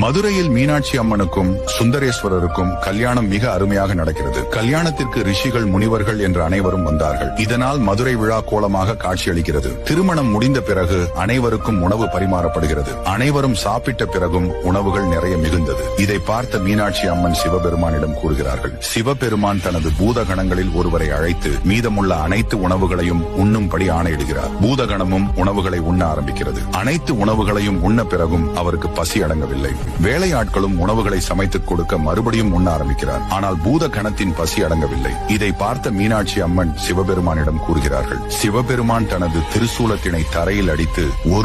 மதுரையில் மீனாட்சி அம்மனுக்கும் சுந்தரேஸ்வரருக்கும் கல்யாணம் மிக அருமையாக நடக்கிறது. கல்யாணத்திற்கு ரிஷிகள், முனிவர்கள் என்று அனைவரும் வந்தார்கள். இதனால் மதுரை விழா கோலமாக காட்சியளிக்கிறது. திருமணம் முடிந்த பிறகு அனைவருக்கும் உணவு பரிமாறப்படுகிறது. அனைவரும் சாப்பிட்ட பிறகும் உணவுகள் நிறைய மிகுந்தது. இதை பார்த்த மீனாட்சி அம்மன் சிவபெருமானிடம் கூறுகிறார்கள். சிவபெருமான் தனது பூதகணங்களில் ஒருவரை அழைத்து மீதமுள்ள அனைத்து உணவுகளையும் உண்ணும்படி ஆணையிடுகிறார். பூதகணமும் உணவுகளை உண்ண ஆரம்பிக்கிறது. அனைத்து உணவுகளையும் உண்ண பிறகும் அவருக்கு பசி அடங்கவில்லை. வேலையாட்களும் உணவுகளை சமைத்துக் கொடுக்க மறுபடியும் உண்ண ஆரம்பிக்கிறார். ஆனால் பூத கணத்தின் பசி அடங்கவில்லை. இதை பார்த்த மீனாட்சி அம்மன் சிவபெருமானிடம் கூறுகிறார்கள். சிவபெருமான் தனது திருசூலத்தினை தரையில் அடித்து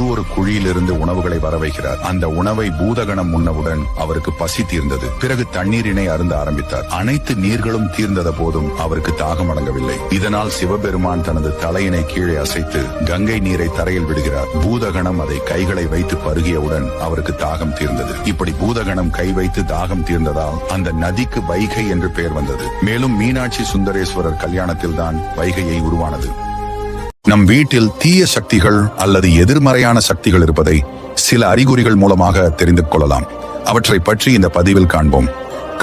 ஒரு குழியிலிருந்து உணவுகளை வரவைக்கிறார். அந்த உணவை பூதகணம் உண்ணவுடன் அவருக்கு பசி தீர்ந்தது. பிறகு தண்ணீரினை அருந்த ஆரம்பித்தார். அனைத்து நீர்களும் தீர்ந்தத போதும் அவருக்கு தாகம் அடங்கவில்லை. இதனால் சிவபெருமான் தனது தலையினை கீழே அசைத்து கங்கை நீரை தரையில் விடுகிறார். பூதகணம் அதை கைகளை வைத்து பருகியவுடன் அவருக்கு தாகம் தீர்ந்தது. இப்படி பூதகணம் கை வைத்து தாகம் தீர்ந்ததால் அந்த நதிக்கு வைகை என்று பெயர் வந்தது. மேலும் மீனாட்சி சுந்தரேஸ்வரர் கல்யாணத்தில் தான் வைகையை உருவானது. நம் வீட்டில் தீய சக்திகள் அல்லது எதிர்மறையான சக்திகள் இருப்பதை சில அறிகுறிகள் மூலமாக தெரிந்து கொள்ளலாம். அவற்றை பற்றி இந்த பதிவில் காண்போம்.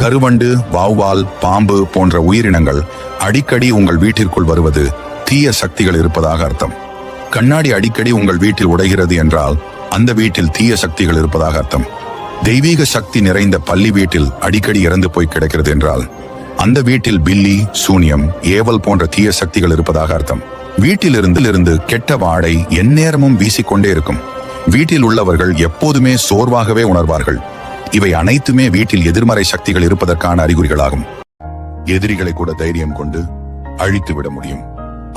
கருவண்டு, வௌவால், பாம்பு போன்ற உயிரினங்கள் அடிக்கடி உங்கள் வீட்டிற்குள் வருவது தீய சக்திகள் இருப்பதாக அர்த்தம். கண்ணாடி அடிக்கடி உங்கள் வீட்டில் உடைகிறது என்றால் அந்த வீட்டில் தீய சக்திகள் இருப்பதாக அர்த்தம். தெய்வீக சக்தி நிறைந்த பள்ளி வீட்டில் அடிக்கடி இறந்து போய் கிடக்கிறது என்றால் அந்த வீட்டில் பில்லி, சூனியம், ஏவல் போன்ற தீய சக்திகள் இருப்பதாக அர்த்தம். வீட்டிலிருந்து கெட்ட வாடை எந்நேரமும் வீசிக்கொண்டே இருக்கும். வீட்டில் உள்ளவர்கள் எப்போதுமே சோர்வாகவே உணர்வார்கள். இவை அனைத்துமே வீட்டில் எதிர்மறை சக்திகள் இருப்பதற்கான அறிகுறிகளாகும். எதிரிகளை கூட தைரியம் கொண்டு அழித்து விட முடியும்.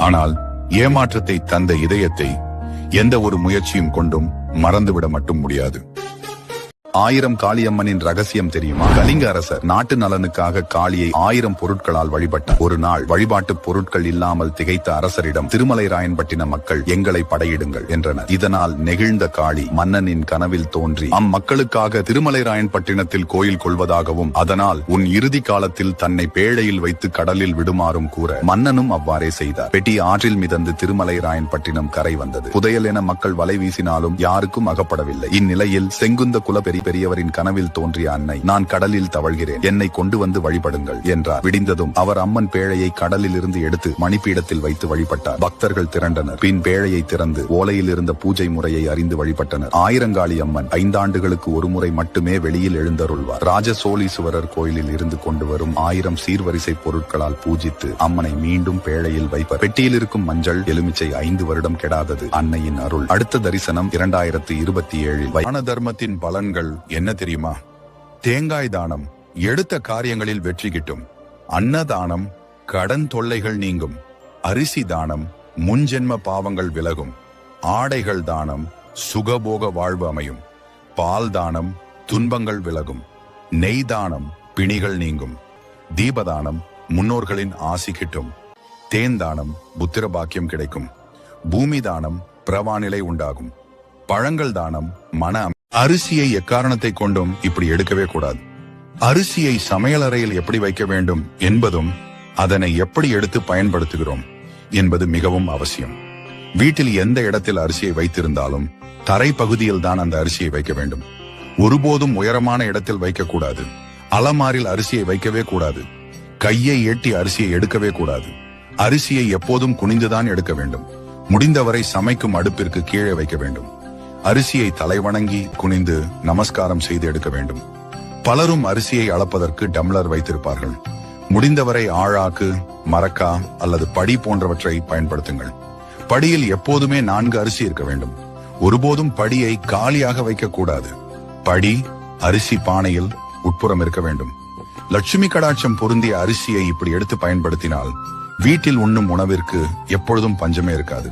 ஆனால் ஏமாற்றத்தை தந்த இதயத்தை எந்த ஒரு முயற்சியும் கொண்டும் மறந்துவிட மட்டும் முடியாது. 1000 காளியம்மனின் ரகசியம் தெரியுமா? கலிங்க அரசர் நாட்டு நலனுக்காக காளியை 1000 பொருட்களால் வழிபட்டார். ஒரு நாள் வழிபாட்டு பொருட்கள் இல்லாமல் திகைத்த அரசரிடம் திருமலை ராயன்பட்டின மக்கள் எங்களை படையிடுங்கள் என்றனர். இதனால் நெகிழ்ந்த காளி மன்னனின் கனவில் தோன்றி அம்மக்களுக்காக திருமலை ராயன்பட்டினத்தில் கோயில் கொள்வதாகவும் அதனால் உன் இறுதி காலத்தில் தன்னை பேழையில் வைத்து கடலில் விடுமாறும் கூற மன்னனும் அவ்வாறே செய்தார். பெட்டி ஆற்றில் மிதந்து திருமலை ராயன்பட்டினம் கரை வந்தது. புதையல் என மக்கள் வலை வீசினாலும் யாருக்கும் அகப்படவில்லை. இந்நிலையில் செங்குந்த குல பெரியவரின் கனவில் தோன்றிய அன்னை, நான் கடலில் தவழ்கிறேன், என்னை கொண்டு வந்து வழிபடுங்கள் என்றார். விடிந்ததும் அவர் அம்மன் பேழையை கடலில் இருந்து எடுத்து மணிப்பீடத்தில் வைத்து வழிபட்டார். பக்தர்கள் திரண்டனர். பின் பேழையை திறந்து ஓலையில் இருந்த பூஜை முறையை அறிந்து வழிபட்டனர். ஆயிரங்காளி அம்மன் 5 ஆண்டுகளுக்கு ஒரு முறை மட்டுமே வெளியில் எழுந்தருள்வார். ராஜசோழீஸ்வரர் கோயிலில் இருந்து கொண்டு வரும் 1000 சீர்வரிசை பொருட்களால் பூஜித்து அம்மனை மீண்டும் பேழையில் வைப்பர். பெட்டியில் இருக்கும் மஞ்சள் எலுமிச்சை 5 வருடம் கெடாதது. அன்னையின் அருள். அடுத்த தரிசனம் 2027. தான தர்மத்தின் பலன்கள் என்ன தெரியுமா? தேங்காய் தானம் எடுத்த காரியங்களில் வெற்றி கிட்டும். அன்னதானம் கடன் தொல்லைகள் நீங்கும். அரிசி தானம் முன்ஜென்ம பாவங்கள் விலகும். ஆடைகள் தானம் சுகபோக வாழ்வு அமையும். பால் தானம் துன்பங்கள் விலகும். நெய் தானம் பிணிகள் நீங்கும். தீபதானம் முன்னோர்களின் ஆசி கிட்டும். தேன் தானம் புத்திர பாக்கியம் கிடைக்கும். பூமி தானம் பிரவாநிலை உண்டாகும். பழங்கள் தானம் மன. அரிசியை எக்காரணத்தை கொண்டும் இப்படி எடுக்கவே கூடாது. அரிசியை சமையலறையில் எப்படி வைக்க வேண்டும் என்பதும் அதனை எப்படி எடுத்து பயன்படுத்துகிறோம் என்பது மிகவும் அவசியம். வீட்டில் எந்த இடத்தில் அரிசியை வைத்திருந்தாலும் தரை பகுதியில் தான் அந்த அரிசியை வைக்க வேண்டும். ஒருபோதும் உயரமான இடத்தில் வைக்கக்கூடாது. அலமாரில் அரிசியை வைக்கவே கூடாது. கையை ஏட்டி அரிசியை எடுக்கவே கூடாது. அரிசியை எப்போதும் குனிந்துதான் எடுக்க வேண்டும். முடிந்தவரை சமைக்கும் அடுப்பிற்கு கீழே வைக்க வேண்டும். அரிசியை தலைவணங்கி குனிந்து நமஸ்காரம் செய்து எடுக்க வேண்டும். பலரும் அரிசியை அளப்பதற்கு டம்ளர் வைத்திருப்பார்கள். முடிந்தவரை ஆழாக்கு, மரக்கா அல்லது படி போன்றவற்றை பயன்படுத்துங்கள். படியில் எப்போதுமே 4 அரிசி இருக்க வேண்டும். ஒருபோதும் படியை காலியாக வைக்க கூடாது. படி அரிசி பானையில் உட்புறம் இருக்க வேண்டும். லட்சுமி கடாட்சம் பொருந்திய அரிசியை இப்படி எடுத்து பயன்படுத்தினால் வீட்டில் உண்ணும் உணவிற்கு எப்பொழுதும் பஞ்சமே இருக்காது.